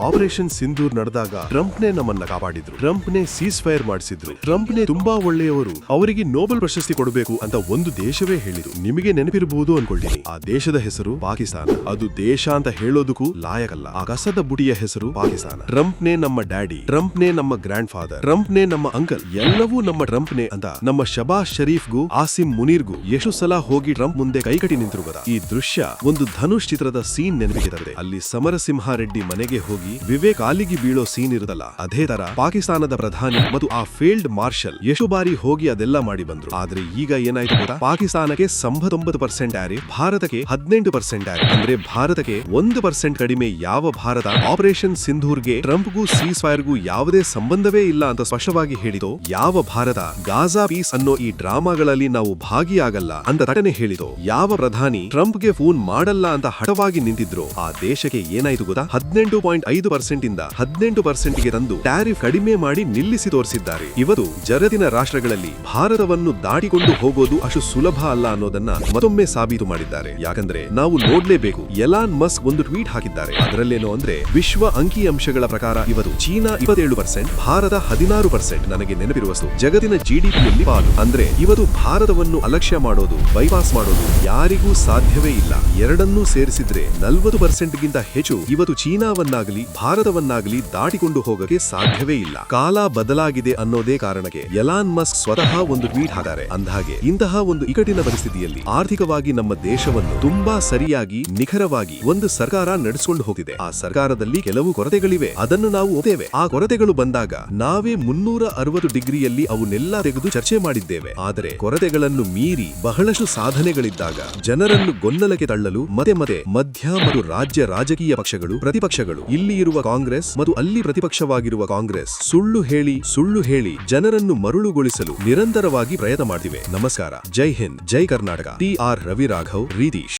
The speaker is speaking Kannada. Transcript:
ಆಪರೇಷನ್ ಸಿಂಧೂರ್ ನಡೆದಾಗ ಟ್ರಂಪ್ನೇ ನಮ್ಮನ್ನ ಕಾಪಾಡಿದ್ರು. ಟ್ರಂಪ್ನೇ ಸೀಸ್ ಫೈರ್ ಮಾಡಿಸಿದ್ರು. ಟ್ರಂಪ್ನೇ ತುಂಬಾ ಒಳ್ಳೆಯವರು, ಅವರಿಗೆ ನೊಬೆಲ್ ಪ್ರಶಸ್ತಿ ಕೊಡಬೇಕು ಅಂತ ಒಂದು ದೇಶವೇ ಹೇಳಿದ್ರು. ನಿಮಗೆ ನೆನಪಿರಬಹುದು ಅನ್ಕೊಳ್ತೀನಿ. ಆ ದೇಶದ ಹೆಸರು ಪಾಕಿಸ್ತಾನ. ಅದು ದೇಶ ಅಂತ ಹೇಳೋದಕ್ಕೂ ಲಾಯಕಲ್ಲ. ಆ ಕಸದ ಬುಟಿಯ ಹೆಸರು ಪಾಕಿಸ್ತಾನ. ಟ್ರಂಪ್ನೇ ನಮ್ಮ ಡ್ಯಾಡಿ, ಟ್ರಂಪ್ನೇ ನಮ್ಮ ಗ್ರ್ಯಾಂಡ್ ಫಾದರ್, ಟ್ರಂಪ್ನೇ ನಮ್ಮ ಅಂಕಲ್, ಎಲ್ಲವೂ ನಮ್ಮ ಟ್ರಂಪ್ನೇ ಅಂತ ನಮ್ಮ ಶಬಾಸ್ ಶರೀಫ್ಗೂ ಆಸಿಮ್ ಮುನೀರ್ಗೂ ಎಷ್ಟು ಸಲ ಹೋಗಿ ಟ್ರಂಪ್ ಮುಂದೆ ಕೈಕಟಿ ನಿಂತಿರು ಗೊತ್ತಾ? ಈ ದೃಶ್ಯ ಒಂದು ಧನುಷ್ ಚಿತ್ರದ ಸೀನ್ ನೆನಪಿಗೆ ತರದೆ. ಅಲ್ಲಿ ಸಮರಸಿಂಹಾರೆಡ್ಡಿ ಮನೆಗೆ ಹೋಗಿ ವಿವೇಕ್ ಕಾಲಿಗೆ ಬೀಳೋ ಸೀನ್ ಇರುತ್ತಲ್ಲ, ಅದೇ ತರ ಪಾಕಿಸ್ತಾನದ ಪ್ರಧಾನಿ ಮತ್ತು ಆ ಫೀಲ್ಡ್ ಮಾರ್ಷಲ್ ಎಷ್ಟು ಬಾರಿ ಹೋಗಿ ಅದೆಲ್ಲ ಮಾಡಿ ಬಂದ್ರು. ಆದ್ರೆ ಈಗ ಏನಾಯ್ತು ಗೊತ್ತಾ? ಪಾಕಿಸ್ತಾನಕ್ಕೆ 99% ಟ್ಯಾರಿಫ್, ಭಾರತಕ್ಕೆ 18% ಟ್ಯಾರಿಫ್. ಅಂದ್ರೆ ಭಾರತಕ್ಕೆ 1% ಕಡಿಮೆ. ಯಾವ ಭಾರತ ಆಪರೇಷನ್ ಸಿಂಧೂರ್ಗೆ ಟ್ರಂಪ್ಗೂ ಸೀಸ್ ಫೈರ್ಗೂ ಯಾವುದೇ ಸಂಬಂಧವೇ ಇಲ್ಲ ಅಂತ ಸ್ಪಷ್ಟವಾಗಿ ಹೇಳಿದೋ, ಯಾವ ಭಾರತ ಗಾಜಾ ಪೀಸ್ ಅನ್ನೋ ಈ ಡ್ರಾಮಾಗಳಲ್ಲಿ ನಾವು ಭಾಗಿಯಾಗಲ್ಲ ಅಂತ ತಟನೆ ಹೇಳಿದೋ, ಯಾವ ಪ್ರಧಾನಿ ಟ್ರಂಪ್ಗೆ ಫೋನ್ ಮಾಡಲ್ಲ ಅಂತ ಹಠವಾಗಿ ನಿಂತಿದ್ರು, ಆ ದೇಶಕ್ಕೆ ಏನಾಯ್ತು ಗೊತ್ತಾ? 18.5% ಇಂದ 18% ತಂದು ಟ್ಯಾರಿಫ್ ಕಡಿಮೆ ಮಾಡಿ ನಿಲ್ಲಿಸಿ ತೋರಿಸಿದ್ದಾರೆ. ಇವತ್ತು ಜಗತ್ತಿನ ರಾಷ್ಟ್ರಗಳಲ್ಲಿ ಭಾರತವನ್ನು ದಾಟಿಕೊಂಡು ಹೋಗೋದು ಅಷ್ಟು ಸುಲಭ ಅಲ್ಲ ಅನ್ನೋದನ್ನ ಮತ್ತೊಮ್ಮೆ ಸಾಬೀತು ಮಾಡಿದ್ದಾರೆ. ಯಾಕಂದ್ರೆ ನಾವು ನೋಡ್ಲೇಬೇಕು. ಎಲಾನ್ ಮಸ್ಕ್ ಒಂದು ಟ್ವೀಟ್ ಹಾಕಿದ್ದಾರೆ. ಅದರಲ್ಲೇನೋ ಅಂದ್ರೆ, ವಿಶ್ವ ಅಂಕಿಅಂಶಗಳ ಪ್ರಕಾರ ಇವತ್ತು ಚೀನಾ 27%, ಭಾರತ 16%. ನನಗೆ ನೆನಪಿರುವಷ್ಟು ಜಗತ್ತಿನ ಜಿಡಿಪಿಯಲ್ಲಿ ಪಾಲು. ಅಂದ್ರೆ ಇವತ್ತು ಭಾರತವನ್ನು ಅಲಕ್ಷ್ಯ ಮಾಡೋದು, ಬೈಪಾಸ್ ಮಾಡೋದು ಯಾರಿಗೂ ಸಾಧ್ಯವೇ ಇಲ್ಲ. ಎರಡನ್ನೂ ಸೇರಿಸಿದ್ರೆ 40% ಗಿಂತ ಹೆಚ್ಚು ಇವತ್ತು ಚೀನಾವನ್ನಾಗಲಿ ಭಾರತವನ್ನಾಗಲಿ ದಾಟಿಕೊಂಡು ಹೋಗಕ್ಕೆ ಸಾಧ್ಯವೇ ಇಲ್ಲ. ಕಾಲ ಬದಲಾಗಿದೆ ಅನ್ನೋದೇ ಕಾರಣಕ್ಕೆ ಎಲಾನ್ ಮಸ್ಕ್ ಸ್ವತಃ ಒಂದು ಟ್ವೀಟ್ ಹಾಕಿದ್ದಾರೆ. ಅಂದಹಾಗೆ ಇಂತಹ ಒಂದು ಇಕ್ಕಟ್ಟಿನ ಪರಿಸ್ಥಿತಿಯಲ್ಲಿ ಆರ್ಥಿಕವಾಗಿ ನಮ್ಮ ದೇಶವನ್ನು ತುಂಬಾ ಸರಿಯಾಗಿ ನಿಖರವಾಗಿ ಒಂದು ಸರ್ಕಾರ ನಡೆಸಿಕೊಂಡು ಹೋಗ್ತಿದೆ. ಆ ಸರ್ಕಾರದಲ್ಲಿ ಕೆಲವು ಕೊರತೆಗಳಿವೆ, ಅದನ್ನು ನಾವು ಒಪ್ತೇವೆ. ಆ ಕೊರತೆಗಳು ಬಂದಾಗ ನಾವೇ 360 ಡಿಗ್ರಿಯಲ್ಲಿ ಅವನ್ನೆಲ್ಲ ತೆಗೆದು ಚರ್ಚೆ ಮಾಡಿದ್ದೇವೆ. ಆದರೆ ಕೊರತೆಗಳನ್ನು ಮೀರಿ ಬಹಳಷ್ಟು ಸಾಧನೆಗಳಿದ್ದಾಗ ಜನರನ್ನು ಗೊಂದಲಕ್ಕೆ ತಳ್ಳಲು ಮತ್ತೆ ಮಧ್ಯ ಮತ್ತು ರಾಜ್ಯ ರಾಜಕೀಯ ಪಕ್ಷಗಳು, ಪ್ರತಿಪಕ್ಷಗಳು, ಇಲ್ಲಿ ಇರುವ ಕಾಂಗ್ರೆಸ್ ಮತ್ತು ಅಲ್ಲಿ ಪ್ರತಿಪಕ್ಷವಾಗಿರುವ ಕಾಂಗ್ರೆಸ್ ಸುಳ್ಳು ಹೇಳಿ ಜನರನ್ನು ಮರುಳುಗೊಳಿಸಲು ನಿರಂತರವಾಗಿ ಪ್ರಯತ್ನ ಮಾಡ್ತಿವೆ. ನಮಸ್ಕಾರ. ಜೈ ಹಿಂದ್, ಜೈ ಕರ್ನಾಟಕ. TR ರವಿ ರಾಘವ್, ರೀತೀಶ್.